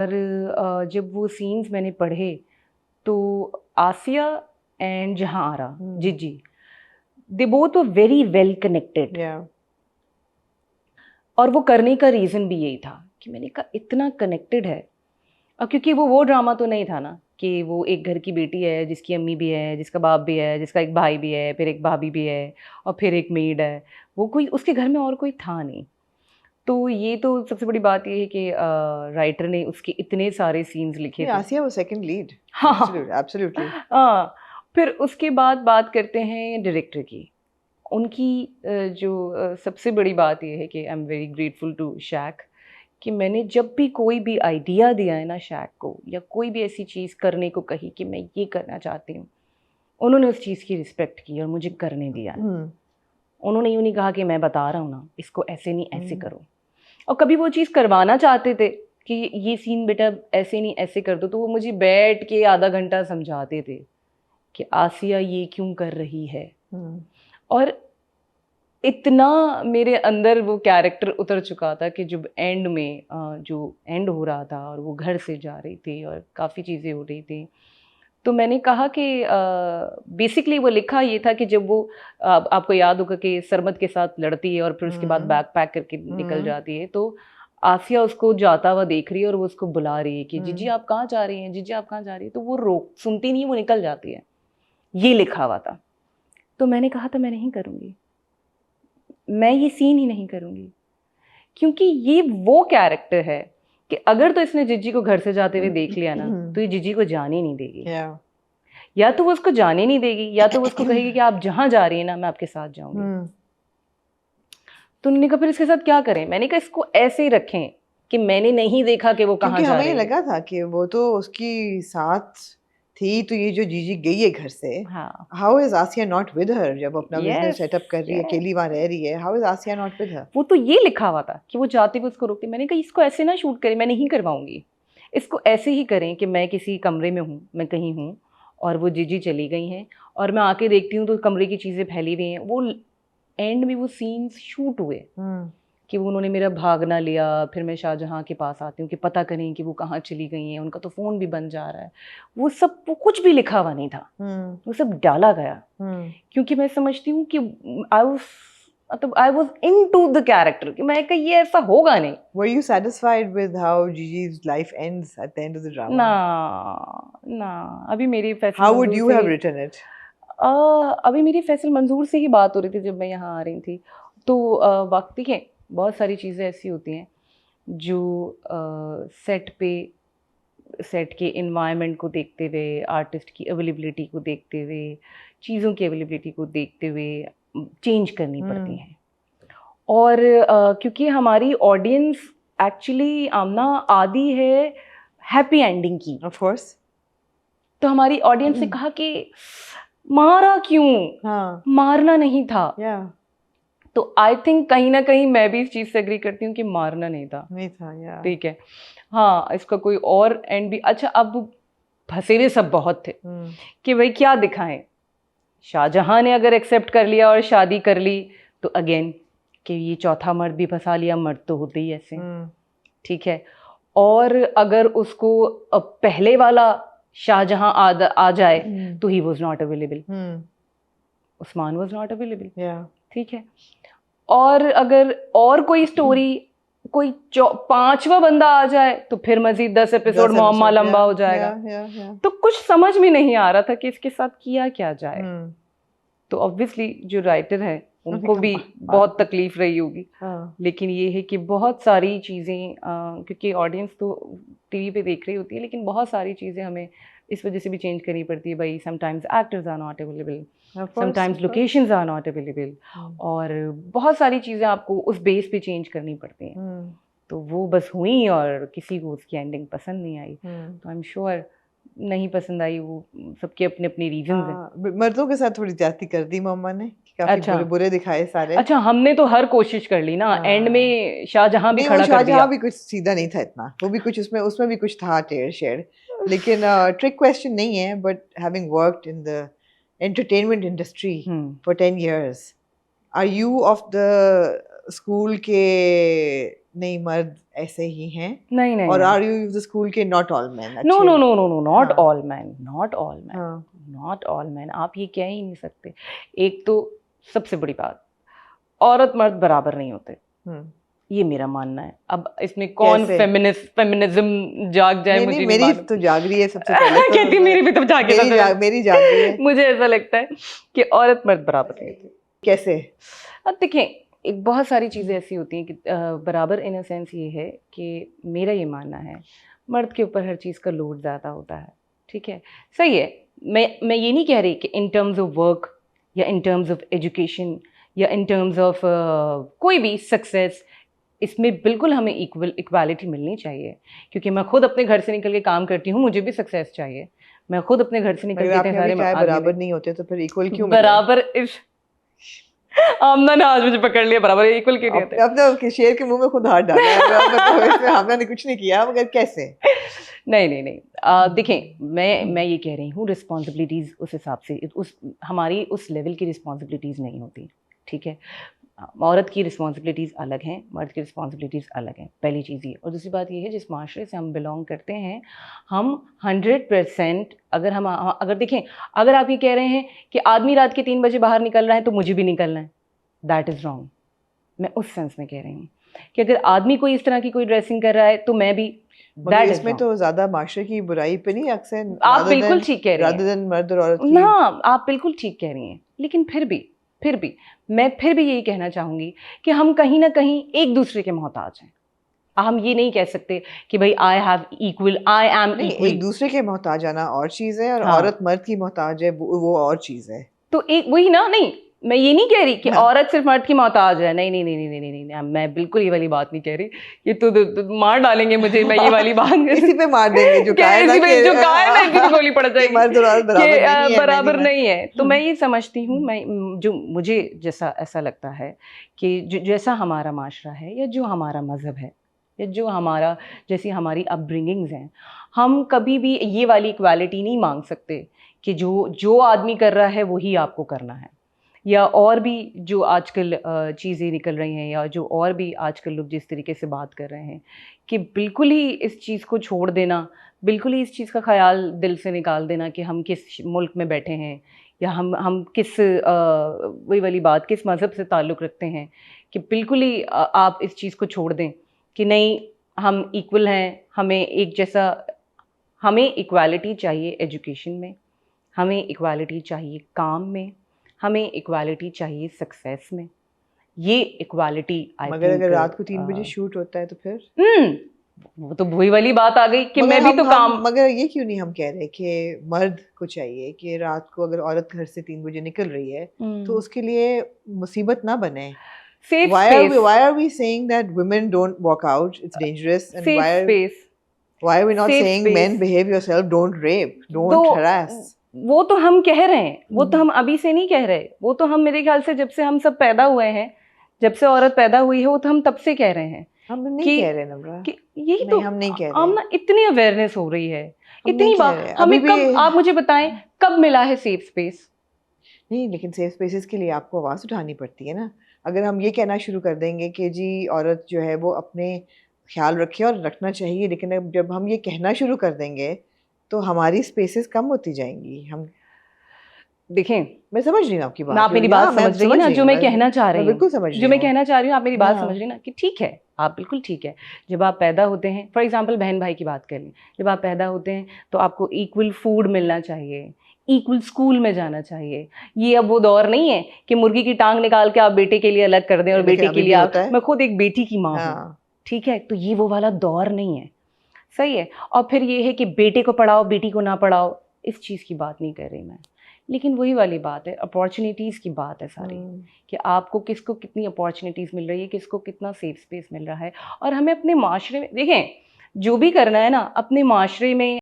पर जब वो सीन्स मैंने पढ़े तो Aasiya and Jahan Ara ji they both were very well connected. और वो करने का रीज़न भी यही था कि मैंने कहा इतना कनेक्टेड है। और क्योंकि वो ड्रामा तो नहीं था ना कि वो एक घर की बेटी है जिसकी अम्मी भी है, जिसका बाप भी है, जिसका एक भाई भी है, फिर एक भाभी भी है और फिर एक मेड है। वो कोई उसके घर में और कोई था नहीं। तो ये तो सबसे बड़ी बात ये है कि राइटर ने उसके इतने सारे सीन्स लिखे थे। आसिया वाज सेकंड लीड। हाँ एब्सोल्युटली। हाँ। फिर उसके बाद बात करते हैं डायरेक्टर की। उनकी जो सबसे बड़ी बात ये है कि I am very grateful to Shaikh कि मैंने जब भी कोई भी आइडिया दिया है ना शैक को, या कोई भी ऐसी चीज़ करने को कही कि मैं ये करना चाहती हूँ, उन्होंने उस चीज़ की रिस्पेक्ट की और मुझे करने दिया। उन्होंने यूँ नहीं कहा कि मैं बता रहा हूँ ना, इसको ऐसे नहीं ऐसे करो। और कभी वो चीज़ करवाना चाहते थे कि ये सीन बेटा ऐसे नहीं ऐसे कर दो, तो वो मुझे बैठ के आधा घंटा समझाते थे कि आसिया ये क्यों कर रही है। और इतना मेरे अंदर वो कैरेक्टर उतर चुका था कि जब एंड में जो एंड हो रहा था और वो घर से जा रही थी और काफ़ी चीज़ें हो रही थी, तो मैंने कहा कि बेसिकली वो लिखा ये था कि जब वो आपको याद होगा कि सरमद के साथ लड़ती है और फिर उसके बाद बैग पैक करके निकल जाती है, तो आसिया उसको जाता हुआ देख रही है और वो उसको बुला रही है कि जीजी आप कहाँ जा रही हैं, जीजी आप कहाँ जा रही है, तो वो रोक सुनती नहीं, वो निकल जाती है। ये लिखा हुआ था। तो मैंने कहा था मैं नहीं करूँगी, मैं ये सीन ही नहीं करूँगी, क्योंकि ये वो कैरेक्टर है कि अगर तो इसने जिज्जी को घर से जाते हुए देख लिया ना, तो ये जिज्जी को जाने नहीं देगी। या तो वो उसको जाने नहीं देगी, या तो वो उसको कहेगी कि आप जहाँ जा रही हैं ना मैं आपके साथ जाऊंगी। तो उन्होंने कहा फिर इसके साथ क्या करें? मैंने कहा इसको ऐसे ही रखें कि मैंने नहीं देखा कि वो कहाँ जा रही है। हमें लगा था कि वो तो उसकी साथ थी, तो ये जो जीजी गई है घर से, how is Asiya not with her? जब अपना बिजनेस सेटअप कर रही है, अकेली वहां रह रही है, how is Asiya not with her? वो तो ये लिखा हुआ था कि वो जाते हुए उसको रोकती। मैंने कहा इसको ऐसे ना शूट करें, मैं नहीं करवाऊंगी, इसको ऐसे ही करें कि मैं किसी कमरे में हूँ, मैं कहीं हूँ और वो जीजी चली गई हैं और मैं आके देखती हूँ तो कमरे की चीज़ें फैली हुई हैं। वो एंड में वो सीन्स शूट हुए कि वो उन्होंने मेरा भागना लिया, फिर मैं शाहजहाँ के पास आती हूँ कि पता करें कि वो कहाँ चली गई हैं, उनका तो फ़ोन भी बंद जा रहा है। वो सब वो कुछ भी लिखा हुआ नहीं था, वो सब डाला गया क्योंकि मैं समझती हूँ कि I was into the character कि मैं कहीं ये ऐसा होगा नहीं। Were you satisfied with how Gigi's life ends at the end of the drama? ना अभी मेरी Faisal How would you have written it? अभी मेरी फैसल मंजूर से ही बात हो रही थी जब मैं यहाँ आ रही थी, तो वक्त देखिए बहुत सारी चीज़ें ऐसी होती हैं जो सेट के इन्वायरमेंट को देखते हुए, आर्टिस्ट की अवेलेबिलिटी को देखते हुए, चीज़ों की अवेलेबिलिटी को देखते हुए चेंज करनी पड़ती हैं। और क्योंकि हमारी ऑडियंस एक्चुअली आमना आदी है हैप्पी एंडिंग की, ऑफ कोर्स। तो हमारी ऑडियंस ने कहा कि मारा क्यों? मारना नहीं था। तो आई थिंक कहीं ना कहीं मैं भी इस चीज़ से एग्री करती हूँ कि मारना नहीं था। ठीक है, हाँ, इसका कोई और एंड भी अच्छा। अब फंसे हुए सब बहुत थे कि भाई क्या दिखाएं। शाहजहां ने अगर एक्सेप्ट कर लिया और शादी कर ली तो अगेन कि ये चौथा मर्द भी फंसा लिया, मर्द तो होते ही ऐसे। ठीक है, और अगर उसको पहले वाला शाहजहां आ जाए तो he was not available, Usman was not available. ठीक है, और अगर और कोई स्टोरी कोई पांचवा बंदा आ जाए तो फिर मजीद 10 एपिसोड मुअम्मा लंबा हो जाएगा। तो कुछ समझ में नहीं आ रहा था कि इसके साथ किया क्या जाए। तो ऑब्वियसली जो राइटर है उनको भी बहुत तकलीफ रही होगी। लेकिन ये है कि बहुत सारी चीज़ें क्योंकि ऑडियंस तो टीवी पे देख रही होती है, लेकिन बहुत सारी चीज़ें हमें इस वजह से भी चेंज करनी पड़ती है। भाई sometimes actors are not available, sometimes locations are not available, और बहुत सारी चीज़ें आपको उस बेस पे चेंज करनी पड़ती हैं। तो वो बस हुई और किसी को उसकी एंडिंग पसंद नहीं आई। तो आई एम श्योर नहीं पसंद आई, वो सबके अपने अपने रीजंस हैं। मर्दों के साथ थोड़ी ज्यादती कर दी मम्मा ने, काफी बुरे दिखाए सारे। अच्छा, हमने तो हर कोशिश कर ली ना। एंड में शाहजहां भी खड़ा कर दिया। शाहजहां भी कुछ सीधा नहीं था इतना, वो भी कुछ उसमें भी कुछ था टेढ़ शेड़। लेकिन ट्रिक क्वेश्चन नहीं है, but having worked in the entertainment industry for 10 years, are you of the school के नहीं मर्द ऐसे ही हैं? नहीं नहीं, और आर यू द स्कूल के not all man? No no no no no, not all man, not all man, not all man, आप ये कह ही नहीं सकते। एक तो सबसे बड़ी बात, औरत मर्द बराबर नहीं होते, ये मेरा मानना है। अब इसमें कौन फेमिनिज्म जाग जाए, मुझे नहीं मेरी तो जाग रही है सबसे पहले तो कहती मेरी भी तो जागे, मेरी जाग रही है। मुझे ऐसा लगता है कि औरत मर्द बराबर नहीं होती। कैसे? अब देखें, एक बहुत सारी चीज़ें ऐसी होती हैं कि बराबर इन अ सेंस ये है कि मेरा ये मानना है मर्द के ऊपर हर चीज़ का लोड ज़्यादा होता है, ठीक है, सही है। मैं ये नहीं कह रही कि इन टर्म्स ऑफ वर्क या इन टर्म्स ऑफ एजुकेशन या इन टर्म्स ऑफ कोई भी सक्सेस, इसमें बिल्कुल हमें इक्वालिटी मिलनी चाहिए, क्योंकि मैं खुद अपने घर से निकल के काम करती हूँ, मुझे भी सक्सेस चाहिए। मैं खुद अपने घर से निकल के इतने सारे बराबर नहीं होते तो फिर इक्वल क्यों? बराबर आमना ने आज मुझे पकड़ लिया, बराबर इक्वल क्यों नहीं होते? अपने शेर के मुंह में खुद हाथ डाला है। इसमें आमना ने कुछ नहीं किया, मगर कैसे? नहीं, देखें, मैं ये कह रही हूँ, रिस्पॉन्सिबिलिटीज़ उस हिसाब से हमारी उस लेवल की रिस्पॉन्सिबिलिटीज़ नहीं होती, ठीक है। औरत की रिस्पॉन्सिबिलिटीज़ अलग हैं, मर्द की रिस्पॉन्सिबिलिटीज़ अलग हैं, पहली चीज़ ये। और दूसरी बात ये है, जिस माशरे से हम बिलोंग करते हैं, हम 100% अगर देखें, अगर आप ये कह रहे हैं कि आदमी रात के 3 बजे बाहर निकल रहा है तो मुझे भी निकलना है, दैट इज़ रॉन्ग। मैं उस सेंस में कह रही हूँ कि अगर आदमी कोई इस तरह की कोई ड्रेसिंग कर रहा है तो मैं भी, इसमें तो ज्यादा माशरे की बुराई पे नहीं, अक्सर आप बिल्कुल ठीक कह रही हैं, मर्द और औरत की। ना, आप बिल्कुल ठीक कह रही हैं, लेकिन फिर भी मैं यही कहना चाहूँगी कि हम कहीं ना कहीं एक दूसरे के मोहताज हैं। हम ये नहीं कह सकते कि भाई आई एम इक्वल। एक दूसरे के मोहताज आना और चीज़ है, और औरत मर्द की मोहताज है वो और चीज़ है। तो एक वही ना, नहीं, मैं ये नहीं कह रही कि औरत सिर्फ मर्द की मोहताज है, नहीं नहीं नहीं नहीं नहीं नहीं, मैं बिल्कुल ये वाली बात नहीं कह रही। ये तो मार डालेंगे मुझे, मैं ये वाली बात इसी पे मार देंगे, जो कहा है ना इसी पे गोली पड़ जाएगी, मर्द और औरत बराबर नहीं है। तो मैं ये समझती हूँ, जो मुझे जैसा ऐसा लगता है कि जैसा हमारा माशरा है, या जो हमारा मज़हब है, या जो जैसी हमारी अपब्रिंगिंग्स हैं, हम कभी भी ये वाली इक्वालिटी नहीं मांग सकते कि जो आदमी कर रहा है वही आपको करना है, या और भी जो आजकल चीज़ें निकल रही हैं, या जो और भी आजकल लोग जिस तरीके से बात कर रहे हैं कि बिल्कुल ही इस चीज़ को छोड़ देना, बिल्कुल ही इस चीज़ का ख्याल दिल से निकाल देना कि हम किस मुल्क में बैठे हैं, या हम किस वही वाली बात, किस मज़हब से ताल्लुक़ रखते हैं, कि बिल्कुल ही आप इस चीज़ को छोड़ दें कि नहीं, हम इक्वल हैं, हमें एक जैसा, हमें इक्वालिटी चाहिए एजुकेशन में, हमें इक्वालिटी चाहिए काम में, हमें इक्वालिटी चाहिए सक्सेस में। ये इक्वालिटी मगर अगर रात को 3 बजे शूट होता है तो फिर वो तो वही वाली बात आ गई कि मैं भी तो काम। मगर ये क्यों नहीं हम कह रहे कि मर्द को चाहिए कि रात को अगर औरत घर से 3 बजे निकल रही है तो उसके लिए मुसीबत ना बने? Why are we saying that women don't walk out? It's dangerous. And why are we not saying men behave yourself, don't rape, don't harass? वो तो हम कह रहे हैं, वो तो हम अभी से नहीं कह रहे, वो तो हम, मेरे ख्याल से जब से हम सब पैदा हुए हैं, जब से औरत पैदा हुई है, वो तो हम तब से कह रहे हैं। हम नहीं कह रहे नम्रा, यही तो हम नहीं कह रहे। हम ना, इतनी अवेयरनेस हो रही है, इतनी बात हमें कब, आप मुझे बताएं कब मिला है सेफ स्पेस? नहीं, लेकिन सेफ स्पेसेस के लिए आपको आवाज़ उठानी पड़ती है ना। अगर हम ये कहना शुरू कर देंगे कि जी औरत जो है वो अपने ख्याल रखे और रखना चाहिए, लेकिन अब जब हम ये कहना शुरू कर देंगे तो हमारी स्पेसेस कम होती जाएंगी। हम देखें, मैं समझ रही हूँ आपकी बात, आप मेरी बात समझ रही हैं ना, जो मैं कहना चाह रही हूँ, बिल्कुल समझ रही हूँ, जो मैं कहना चाह रही हूँ, आप मेरी बात समझ रही ना, कि ठीक है, आप बिल्कुल ठीक है। जब आप पैदा होते हैं, फॉर एग्जांपल बहन भाई की बात कर लें, जब आप पैदा होते हैं तो आपको इक्वल फूड मिलना चाहिए, इक्वल स्कूल में जाना चाहिए। ये अब वो दौर नहीं है कि मुर्गी की टांग निकाल के आप बेटे के लिए अलग कर दें और बेटे के लिए आप, मैं खुद एक बेटी की माँ हूँ, ठीक है, तो ये वो वाला दौर नहीं है, सही है। और फिर ये है कि बेटे को पढ़ाओ बेटी को ना पढ़ाओ, इस चीज़ की बात नहीं कर रही मैं, लेकिन वही वाली बात है, अपॉर्चुनिटीज़ की बात है सारी, कि आपको किसको कितनी अपॉर्चुनिटीज़ मिल रही है, किसको कितना सेफ स्पेस मिल रहा है। और हमें अपने माशरे में, देखें, जो भी करना है ना, अपने माशरे में